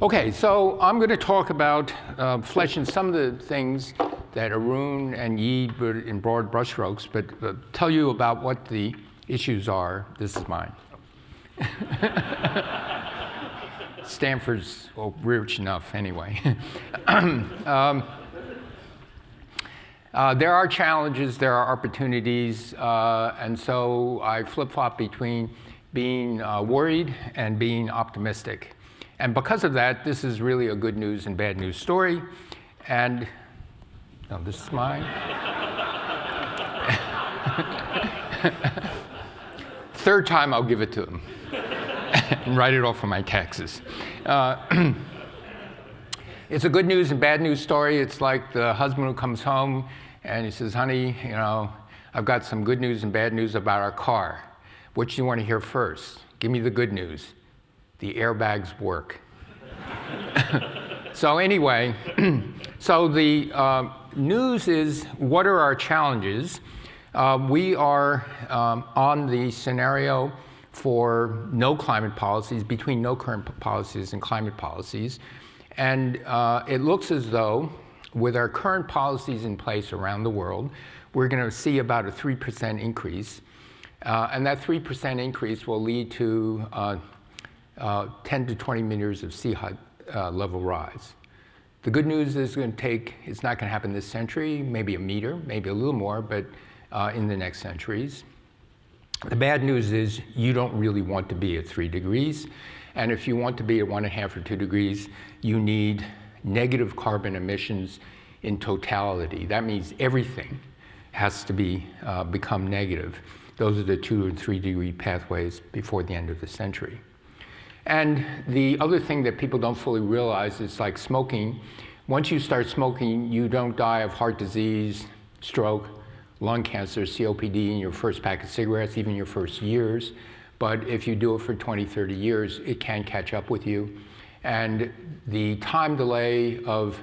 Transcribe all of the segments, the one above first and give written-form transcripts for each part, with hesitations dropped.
Okay, so I'm going to talk about flesh and some of the things that Arun and Yi put in broad brushstrokes, but tell you about what the issues are. This is mine. Stanford's rich enough anyway. There are challenges, there are opportunities, and so I flip-flop between being worried and being optimistic. And because of that, this is really a good news and bad news story. And, no, this is mine. Third time I'll give it to him and write it off on my taxes. It's a good news and bad news story. It's like the husband who comes home and he says, honey, I've got some good news and bad news about our car. What do you want to hear first? Give me the good news. The airbags work. So anyway, so the news is, what are our challenges? We are on the scenario for no climate policies, between no current policies and climate policies. And it looks as though, with our current policies in place around the world, we're going to see about a 3% increase. And that 3% increase will lead to 10 to 20 meters of sea level rise. The good news is it's not going to happen this century, maybe a meter, maybe a little more, but in the next centuries. The bad news is you don't really want to be at 3 degrees. And if you want to be at 1.5 or 2 degrees, you need negative carbon emissions in totality. That means everything has to become negative. Those are the 2 and 3 degree pathways before the end of the century. And the other thing that people don't fully realize is like smoking. Once you start smoking, you don't die of heart disease, stroke, lung cancer, COPD in your first pack of cigarettes, even your first years. But if you do it for 20, 30 years, it can catch up with you. And the time delay of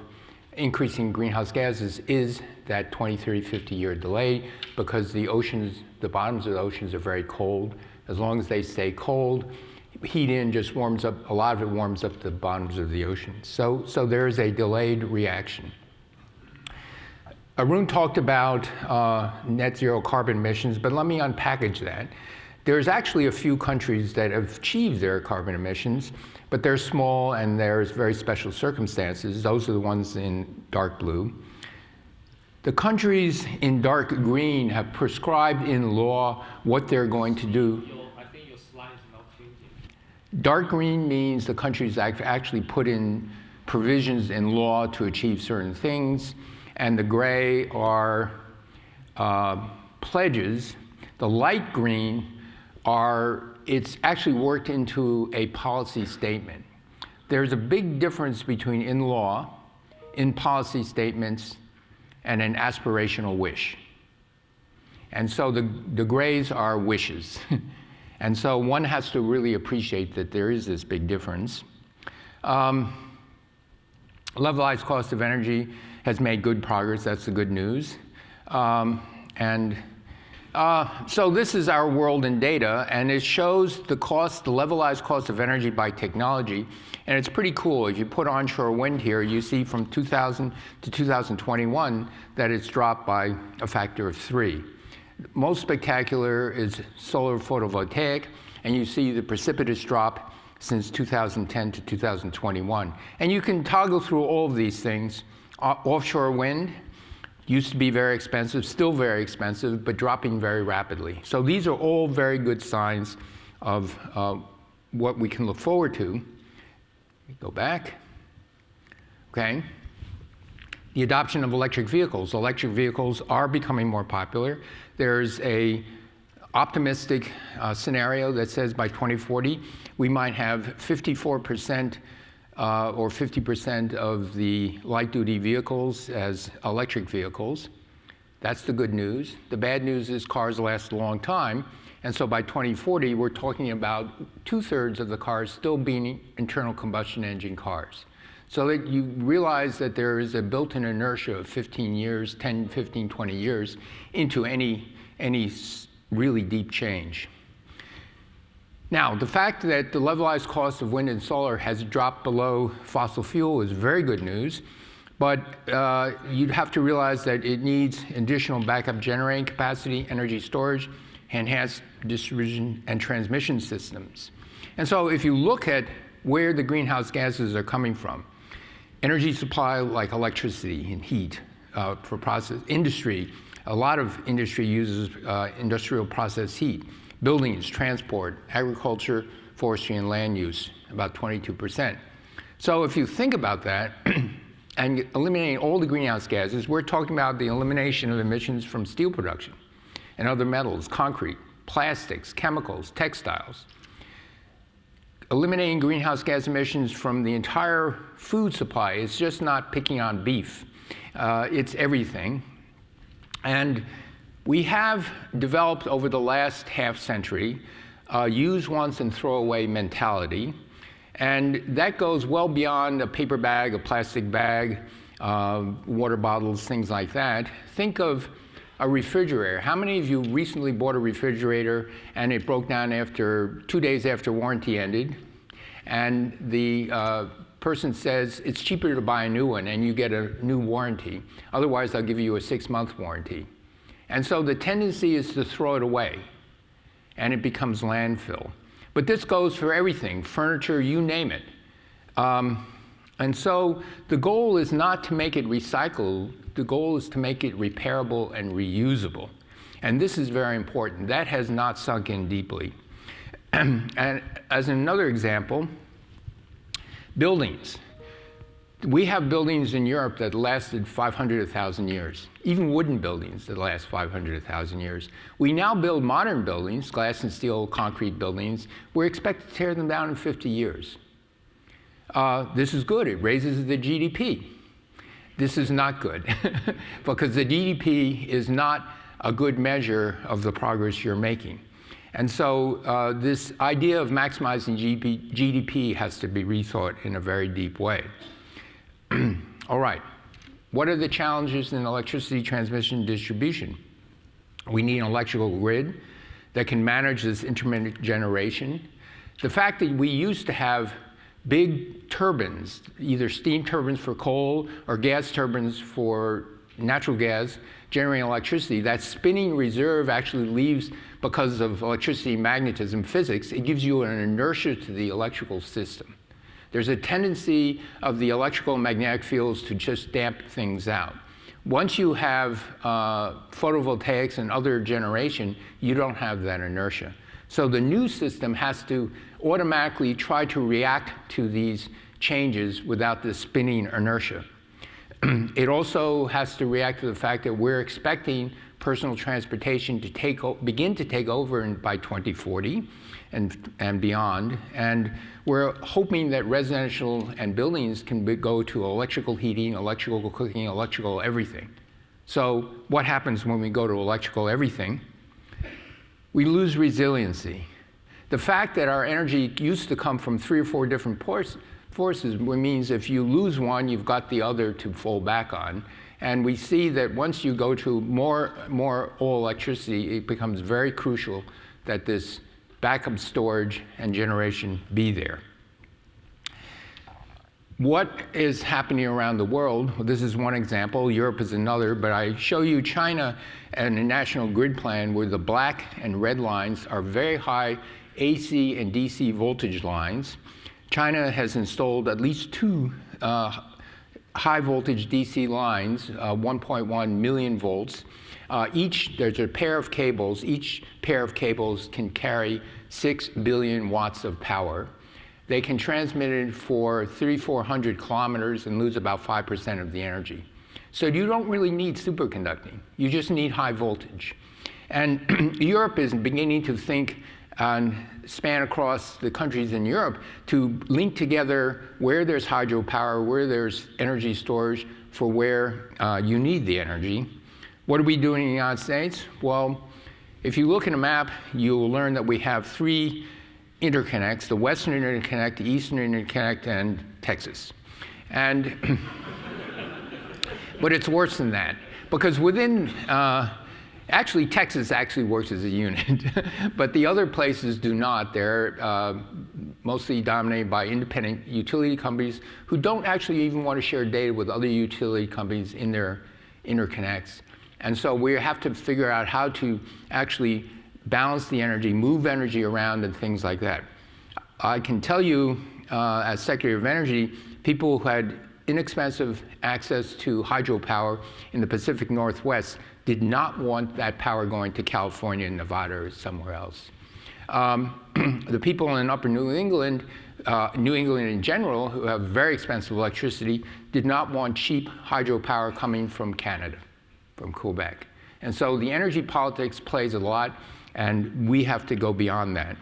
increasing greenhouse gases is that 20, 30, 50-year delay, because the oceans, the bottoms of the oceans are very cold. As long as they stay cold, heat in just warms up, a lot of it warms up the bottoms of the ocean. So there is a delayed reaction. Arun talked about net zero carbon emissions, but let me unpackage that. There's actually a few countries that have achieved their carbon emissions, but they're small and there's very special circumstances. Those are the ones in dark blue. The countries in dark green have prescribed in law what they're going to do. I think your slide is not changing. Dark green means the countries actually put in provisions in law to achieve certain things, and the gray are pledges. The light green it's actually worked into a policy statement. There's a big difference between in law, in policy statements, and an aspirational wish. And so the grays are wishes. And so one has to really appreciate that there is this big difference. Levelized cost of energy has made good progress. That's the good news. So this is our world in data, and it shows the levelized cost of energy by technology. And it's pretty cool. If you put onshore wind here, you see from 2000 to 2021 that it's dropped by a factor of 3. Most spectacular is solar photovoltaic, and you see the precipitous drop since 2010 to 2021. And you can toggle through all of these things. Offshore wind used to be very expensive, still very expensive, but dropping very rapidly. So these are all very good signs of what we can look forward to. Go back. Okay. The adoption of electric vehicles. Electric vehicles are becoming more popular. There's a optimistic scenario that says by 2040, we might have 54% or 50% of the light-duty vehicles as electric vehicles. That's the good news. The bad news is cars last a long time, and so by 2040, we're talking about 2/3 of the cars still being internal combustion engine cars. So that you realize that there is a built-in inertia of 15 years, 10, 15, 20 years into any really deep change. Now, the fact that the levelized cost of wind and solar has dropped below fossil fuel is very good news, but you'd have to realize that it needs additional backup generating capacity, energy storage, enhanced distribution and transmission systems. And so if you look at where the greenhouse gases are coming from, energy supply like electricity and heat for process industry, a lot of industry uses industrial process heat, buildings, transport, agriculture, forestry, and land use, about 22%. So if you think about that, and eliminating all the greenhouse gases, we're talking about the elimination of emissions from steel production and other metals, concrete, plastics, chemicals, textiles. Eliminating greenhouse gas emissions from the entire food supply is just not picking on beef. It's everything. And we have developed over the last half century use once and throw away mentality. And that goes well beyond a paper bag, a plastic bag, water bottles, things like that. Think of a refrigerator. How many of you recently bought a refrigerator and it broke down after 2 days after warranty ended? And the person says, it's cheaper to buy a new one and you get a new warranty. Otherwise, I'll give you a 6-month warranty. And so the tendency is to throw it away and it becomes landfill. But this goes for everything, furniture, you name it. And so the goal is not to make it recycled, the goal is to make it repairable and reusable. And this is very important. That has not sunk in deeply. And as another example, buildings. We have buildings in Europe that lasted 500,000 years, even wooden buildings that last 500,000 years. We now build modern buildings, glass and steel, concrete buildings. We're expected to tear them down in 50 years. This is good. It raises the GDP. This is not good because the GDP is not a good measure of the progress you're making. And so this idea of maximizing GDP has to be rethought in a very deep way. All right, what are the challenges in electricity transmission and distribution? We need an electrical grid that can manage this intermittent generation. The fact that we used to have big turbines, either steam turbines for coal or gas turbines for natural gas generating electricity, that spinning reserve actually leaves, because of electricity magnetism physics, it gives you an inertia to the electrical system. There's a tendency of the electrical and magnetic fields to just damp things out. Once you have photovoltaics and other generation, you don't have that inertia. So the new system has to automatically try to react to these changes without the spinning inertia. It also has to react to the fact that we're expecting personal transportation to begin to take over by 2040 and beyond. And we're hoping that residential and buildings can go to electrical heating, electrical cooking, electrical everything. So what happens when we go to electrical everything? We lose resiliency. The fact that our energy used to come from 3 or 4 different forces means if you lose one, you've got the other to fall back on. And we see that once you go to more all electricity, it becomes very crucial that this backup storage and generation be there. What is happening around the world? Well, this is one example, Europe is another, but I show you China and a national grid plan where the black and red lines are very high AC and DC voltage lines. China has installed at least 2 high voltage DC lines, 1.1 million volts. There's a pair of cables. Each pair of cables can carry 6 billion watts of power. They can transmit it for 3,400 kilometers and lose about 5% of the energy. So you don't really need superconducting. You just need high voltage. And Europe is beginning to think and span across the countries in Europe to link together where there's hydropower, where there's energy storage for where you need the energy. What are we doing in the United States? Well, if you look at a map, you'll learn that we have 3 interconnects, the Western Interconnect, the Eastern Interconnect, and Texas. And but it's worse than that, because within Actually, Texas actually works as a unit, but the other places do not. They're mostly dominated by independent utility companies who don't actually even want to share data with other utility companies in their interconnects. And so we have to figure out how to actually balance the energy, move energy around, and things like that. I can tell you, as Secretary of Energy, people who had inexpensive access to hydropower in the Pacific Northwest did not want that power going to California and Nevada or somewhere else. The people in upper New England in general, who have very expensive electricity, did not want cheap hydropower coming from Canada, from Quebec. And so the energy politics plays a lot, and we have to go beyond that.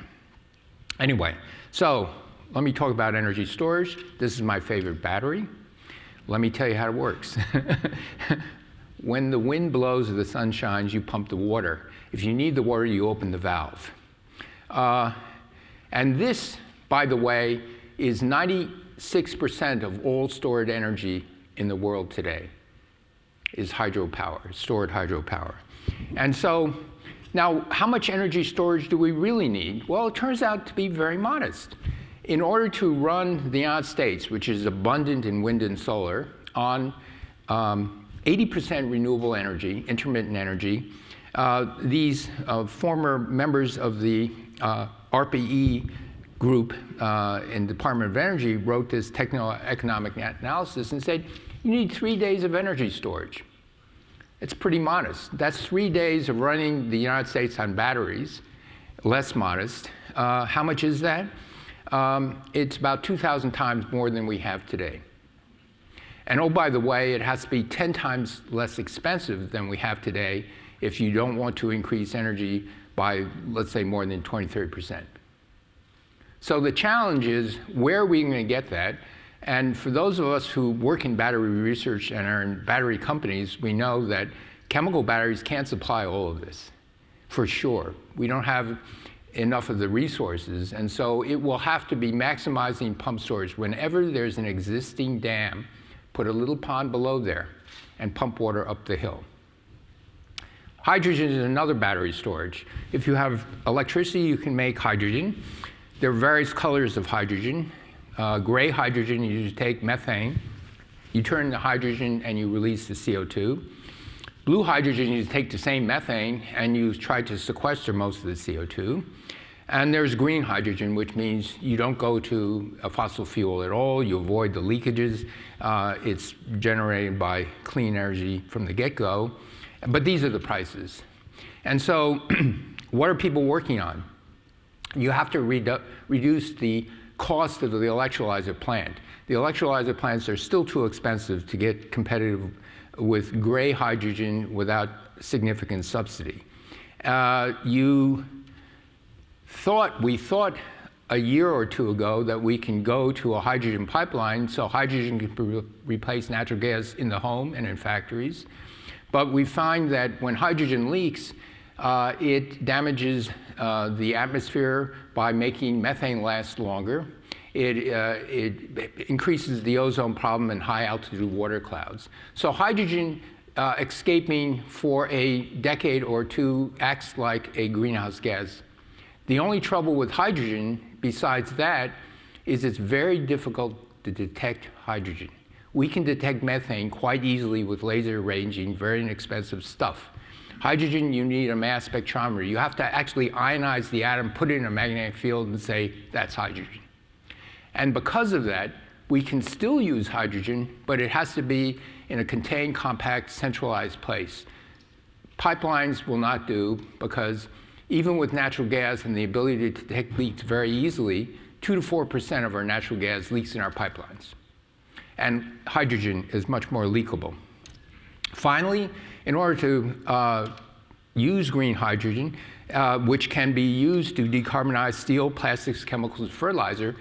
Anyway, so let me talk about energy storage. This is my favorite battery. Let me tell you how it works. When the wind blows or the sun shines, you pump the water. If you need the water, you open the valve. And this, by the way, is 96% of all stored energy in the world today is hydropower, stored hydropower. And so now, how much energy storage do we really need? Well, it turns out to be very modest. In order to run the United States, which is abundant in wind and solar, on 80% renewable energy, intermittent energy, these former members of the RPE group in the Department of Energy wrote this techno-economic analysis and said, you need 3 days of energy storage. It's pretty modest. That's 3 days of running the United States on batteries, less modest. How much is that? It's about 2,000 times more than we have today. And oh, by the way, it has to be 10 times less expensive than we have today if you don't want to increase energy by, let's say, more than 20, 30%. So the challenge is, where are we going to get that? And for those of us who work in battery research and are in battery companies, we know that chemical batteries can't supply all of this, for sure. We don't have enough of the resources, and so it will have to be maximizing pump storage. Whenever there's an existing dam, put a little pond below there and pump water up the hill. Hydrogen is another battery storage. If you have electricity, you can make hydrogen. There are various colors of hydrogen. Gray hydrogen, you just take methane, you turn the hydrogen and you release the CO2. Blue hydrogen, you take the same methane and you try to sequester most of the CO2. And there's green hydrogen, which means you don't go to a fossil fuel at all, you avoid the leakages, it's generated by clean energy from the get-go. But these are the prices. And so what are people working on? You have to reduce the cost of the electrolyzer plant. The electrolyzer plants are still too expensive to get competitive with gray hydrogen without significant subsidy. We thought a year or two ago that we can go to a hydrogen pipeline so hydrogen can replace natural gas in the home and in factories. But we find that when hydrogen leaks, it damages the atmosphere by making methane last longer. It increases the ozone problem in high altitude water clouds. So hydrogen escaping for a decade or two acts like a greenhouse gas. The only trouble with hydrogen, besides that, is it's very difficult to detect hydrogen. We can detect methane quite easily with laser ranging, very inexpensive stuff. Hydrogen, you need a mass spectrometer. You have to actually ionize the atom, put it in a magnetic field, and say, that's hydrogen. And because of that, we can still use hydrogen, but it has to be in a contained, compact, centralized place. Pipelines will not do, because even with natural gas and the ability to detect leaks very easily, 2 to 4% of our natural gas leaks in our pipelines. And hydrogen is much more leakable. Finally, in order to use green hydrogen, which can be used to decarbonize steel, plastics, chemicals, and fertilizer,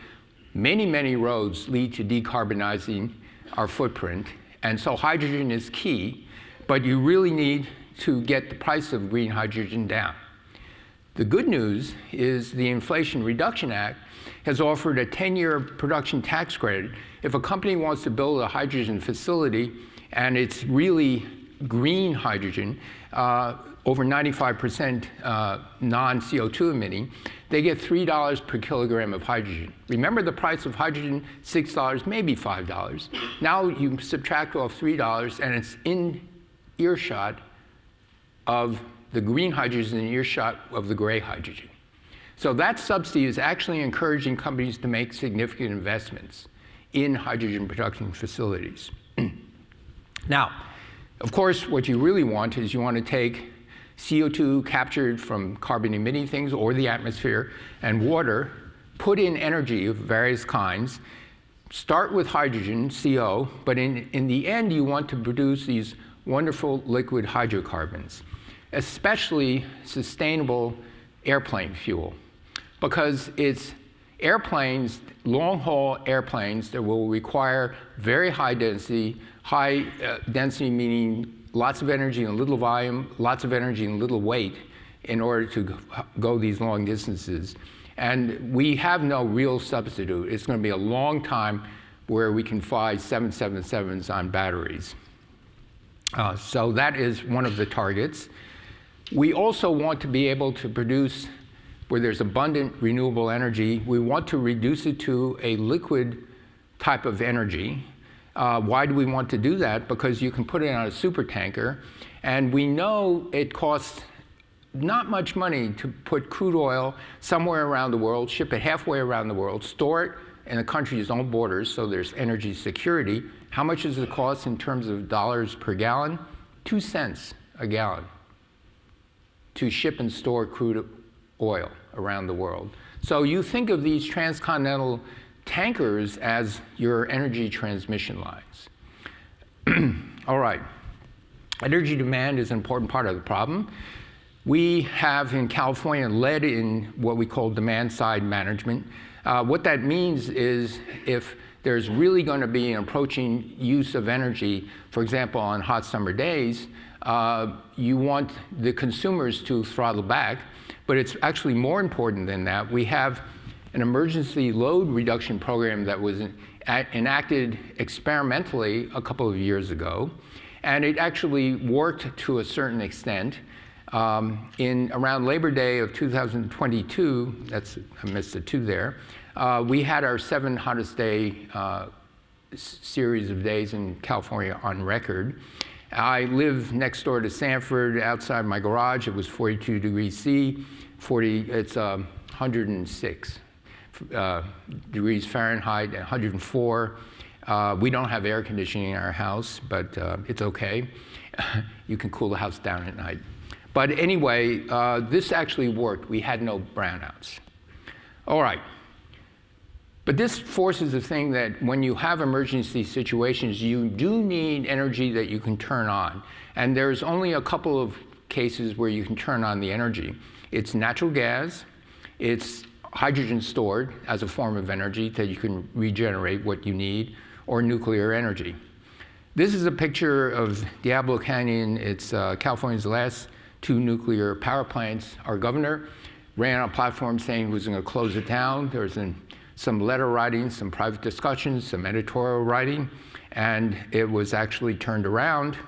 many, many roads lead to decarbonizing our footprint. And so hydrogen is key, but you really need to get the price of green hydrogen down. The good news is the Inflation Reduction Act has offered a 10-year production tax credit. If a company wants to build a hydrogen facility and it's really green hydrogen, over 95% non-CO2 emitting, they get $3 per kilogram of hydrogen. Remember the price of hydrogen, $6, maybe $5. Now you subtract off $3 and it's in earshot of the green hydrogen, in earshot of the gray hydrogen. So that subsidy is actually encouraging companies to make significant investments in hydrogen production facilities. Now, of course, what you really want is you want to take CO2 captured from carbon-emitting things or the atmosphere and water, put in energy of various kinds, start with hydrogen, CO, but in the end you want to produce these wonderful liquid hydrocarbons, especially sustainable airplane fuel, because it's airplanes, long-haul airplanes that will require very high density meaning lots of energy and little volume, lots of energy and little weight in order to go these long distances. And we have no real substitute. It's going to be a long time where we can fly 777s on batteries. So that is one of the targets. We also want to be able to produce, where there's abundant renewable energy, we want to reduce it to a liquid type of energy. Why do we want to do that? Because you can put it on a super tanker, and we know it costs not much money to put crude oil somewhere around the world, ship it halfway around the world, store it in a country's own borders, so there's energy security. How much does it cost in terms of dollars per gallon? 2 cents a gallon to ship and store crude oil around the world. So you think of these transcontinental tankers as your energy transmission lines. All right. Energy demand is an important part of the problem. We have in California led in what we call demand-side management. What that means is if there's really going to be an approaching use of energy, for example, on hot summer days, you want the consumers to throttle back, but it's actually more important than that. We have an emergency load reduction program that was enacted experimentally a couple of years ago, and it actually worked to a certain extent. Around Labor Day of 2022, I missed a 2 there, we had our 7 hottest day series of days in California on record. I live next door to Stanford. Outside my garage, it was 42 degrees C, it's 106 degrees Fahrenheit, 104. We don't have air conditioning in our house, but it's okay. You can cool the house down at night. But anyway, this actually worked. We had no brownouts. All right. But this forces the thing that when you have emergency situations, you do need energy that you can turn on. And there's only a couple of cases where you can turn on the energy. It's natural gas, it's hydrogen stored as a form of energy that you can regenerate what you need, or nuclear energy. This is a picture of Diablo Canyon. It's California's last 2 nuclear power plants. Our governor ran on a platform saying he was going to close it down. There was some letter writing, some private discussions, some editorial writing, and it was actually turned around.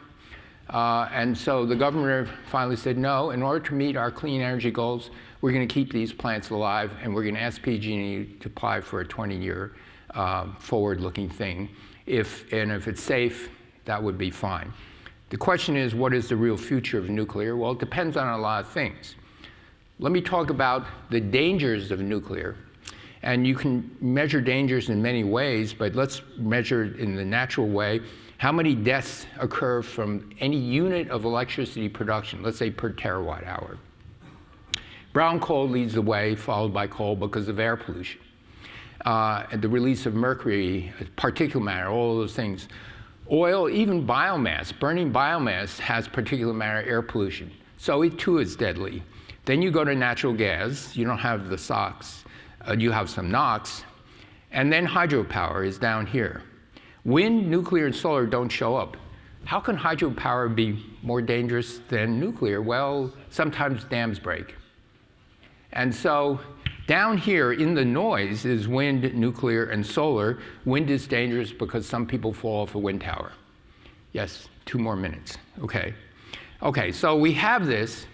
And so the governor finally said, no, in order to meet our clean energy goals, we're going to keep these plants alive, and we're going to ask PG&E to apply for a 20-year forward-looking thing. If it's safe, that would be fine. The question is, what is the real future of nuclear? Well, it depends on a lot of things. Let me talk about the dangers of nuclear. And you can measure dangers in many ways, but let's measure it in the natural way. How many deaths occur from any unit of electricity production, let's say per terawatt hour? Brown coal leads the way, followed by coal because of air pollution. And the release of mercury, particulate matter, all of those things. Oil, even biomass, burning biomass has particulate matter air pollution. So it too is deadly. Then you go to natural gas, you don't have the SOx, you have some NOx, and then hydropower is down here. Wind, nuclear, and solar don't show up. How can hydropower be more dangerous than nuclear? Well, sometimes dams break. And so down here in the noise is wind, nuclear, and solar. Wind is dangerous because some people fall off a wind tower. Yes? 2 more minutes. Okay. Okay, so we have this,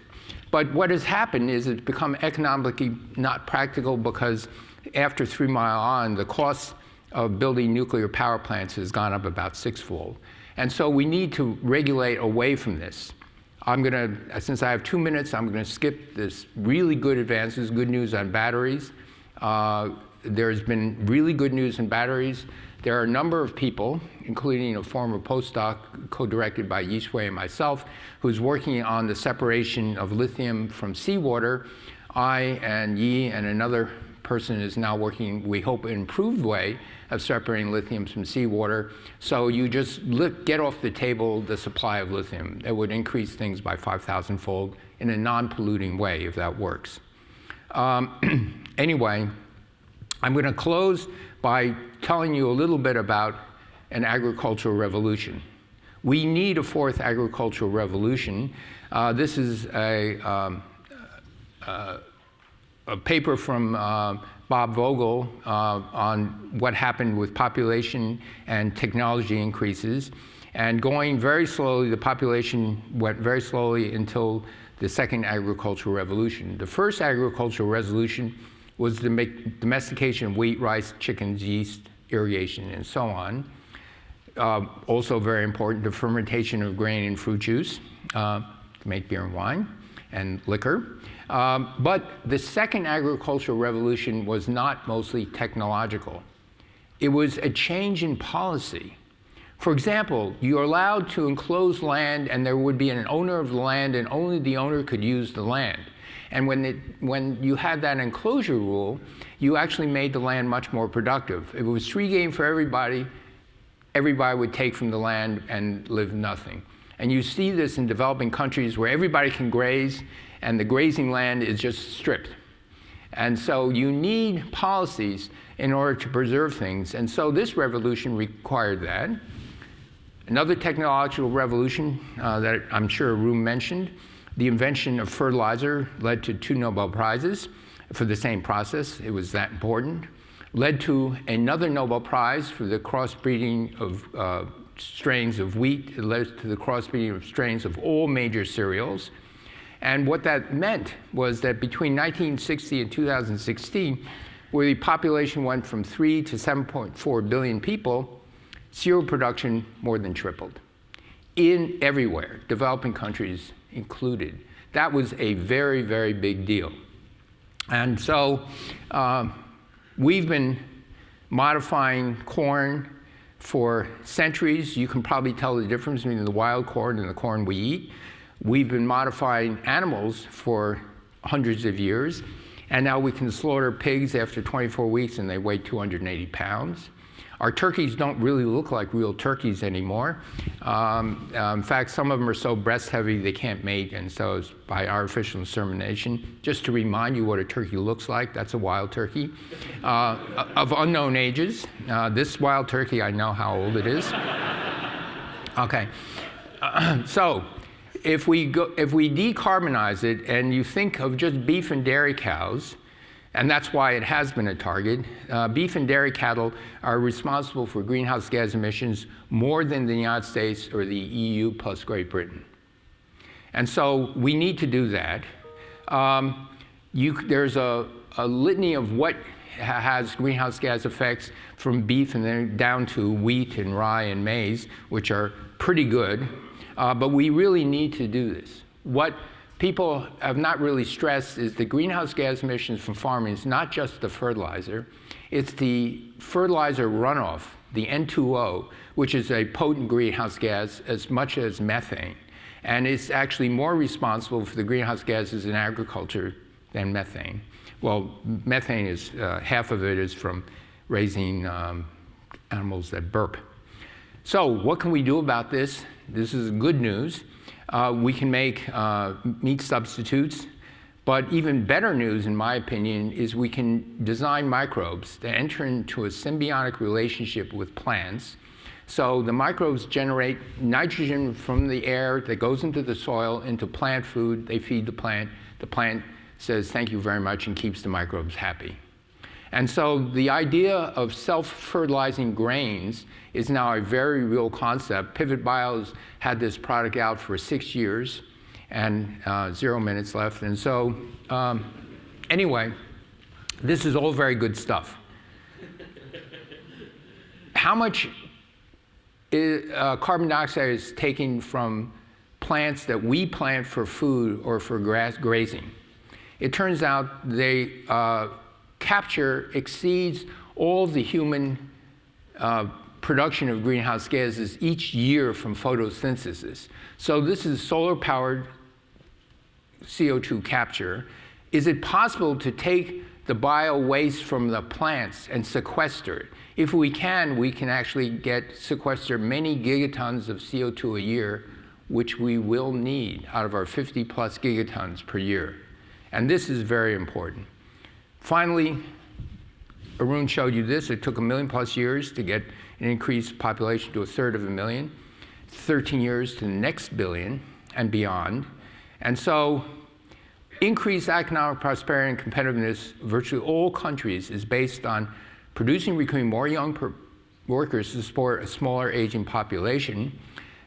but what has happened is it's become economically not practical because after 3 Mile Island, the cost of building nuclear power plants has gone up about 6-fold. And so we need to regulate away from this. Since I have 2 minutes, I'm gonna skip this really good advances, good news on batteries. There's been really good news in batteries. There are a number of people, including a former postdoc co-directed by Yi Shui and myself, who's working on the separation of lithium from seawater. I and Yi and another person is now working, we hope, an improved way of separating lithium from seawater. So you just get off the table the supply of lithium. That would increase things by 5,000-fold in a non-polluting way, if that works. Anyway, I'm going to close by telling you a little bit about an agricultural revolution. We need a 4th agricultural revolution. This is a paper from Bob Vogel on what happened with population and technology increases. And going very slowly, the population went very slowly until the 2nd agricultural revolution. The 1st agricultural revolution was the domestication of wheat, rice, chickens, yeast, irrigation, and so on. Also very important, the fermentation of grain and fruit juice to make beer and wine and liquor. But the 2nd agricultural revolution was not mostly technological. It was a change in policy. For example, you're allowed to enclose land and there would be an owner of the land and only the owner could use the land. And when you had that enclosure rule, you actually made the land much more productive. If it was free game for everybody, everybody would take from the land and live nothing. And you see this in developing countries where everybody can graze and the grazing land is just stripped. And so you need policies in order to preserve things. And so this revolution required that. Another technological revolution that I'm sure Arun mentioned, the invention of fertilizer led to 2 Nobel Prizes for the same process. It was that important. Led to another Nobel Prize for the crossbreeding of strains of wheat. It led to the crossbreeding of strains of all major cereals. And what that meant was that between 1960 and 2016, where the population went from 3 to 7.4 billion people, cereal production more than tripled. Everywhere, developing countries included. That was a very, very big deal. And so we've been modifying corn for centuries. You can probably tell the difference between the wild corn and the corn we eat. We've been modifying animals for hundreds of years, and now we can slaughter pigs after 24 weeks and they weigh 280 pounds. Our turkeys don't really look like real turkeys anymore. In fact, some of them are so breast heavy they can't mate, and so it's by artificial insemination. Just to remind you what a turkey looks like, that's a wild turkey of unknown ages. This wild turkey, I know how old it is. Okay, so if we decarbonize it and you think of just beef and dairy cows, and that's why it has been a target. Beef and dairy cattle are responsible for greenhouse gas emissions more than the United States or the EU plus Great Britain. And so we need to do that. There's a litany of what has greenhouse gas effects from beef and then down to wheat and rye and maize, which are pretty good. But we really need to do this. What people have not really stressed is the greenhouse gas emissions from farming is not just the fertilizer, it's the fertilizer runoff, the N2O, which is a potent greenhouse gas as much as methane. And it's actually more responsible for the greenhouse gases in agriculture than methane. Well, methane is, half of it is from raising animals that burp. So what can we do about this? This is good news. We can make meat substitutes, but even better news, in my opinion, is we can design microbes that enter into a symbiotic relationship with plants. So the microbes generate nitrogen from the air that goes into the soil, into plant food. They feed the plant. The plant says, thank you very much, and keeps the microbes happy. And so the idea of self-fertilizing grains is now a very real concept. Pivot Bio's had this product out for 6 years, and 0 minutes left. And so anyway, this is all very good stuff. How much carbon dioxide is taken from plants that we plant for food or for grass grazing? It turns out they capture exceeds all the human production of greenhouse gases each year from photosynthesis. So this is solar-powered CO2 capture. Is it possible to take the bio-waste from the plants and sequester it? If we can actually sequester many gigatons of CO2 a year, which we will need out of our 50+ gigatons per year. And this is very important. Finally, Arun showed you this. It took 1 million+ years to get an increased population to 1/3 of a million, 13 years to the next billion and beyond. And so increased economic prosperity and competitiveness in virtually all countries is based on producing and recruiting more young workers to support a smaller aging population.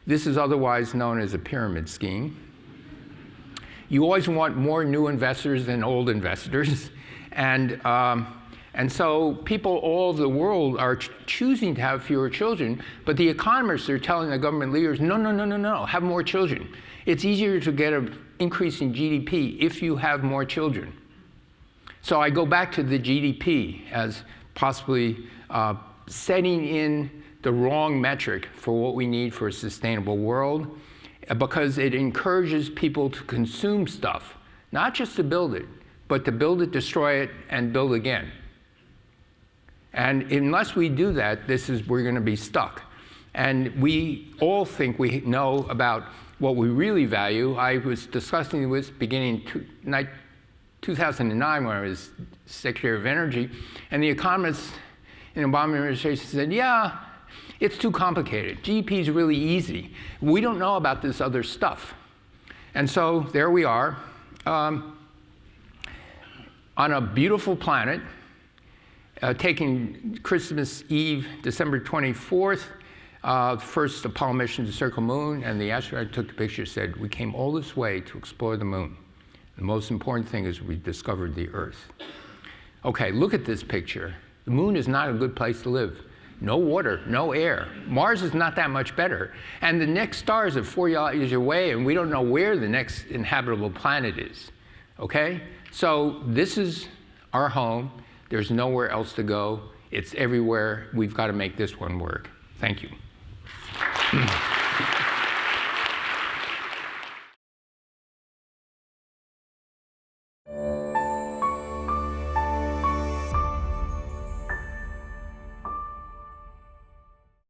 This is otherwise known as a pyramid scheme. You always want more new investors than old investors. And so people all over the world are choosing to have fewer children, but the economists are telling the government leaders, no, have more children. It's easier to get an increase in GDP if you have more children. So I go back to the GDP as possibly setting in the wrong metric for what we need for a sustainable world, because it encourages people to consume stuff, not just to build it, but to build it, destroy it, and build again. And unless we do that, we're going to be stuck. And we all think we know about what we really value. I was discussing this beginning 2009 when I was Secretary of Energy, and the economists in the Obama administration said, yeah, it's too complicated. GDP is really easy. We don't know about this other stuff. And so there we are. On a beautiful planet, taking Christmas Eve, December 24th, first Apollo mission to circle the moon, and the astronaut who took the picture said, we came all this way to explore the moon. The most important thing is we discovered the Earth. Okay, look at this picture. The moon is not a good place to live. No water, no air. Mars is not that much better. And the next stars are 4 years away, and we don't know where the next inhabitable planet is. Okay? So this is our home. There's nowhere else to go. It's everywhere. We've got to make this one work. Thank you.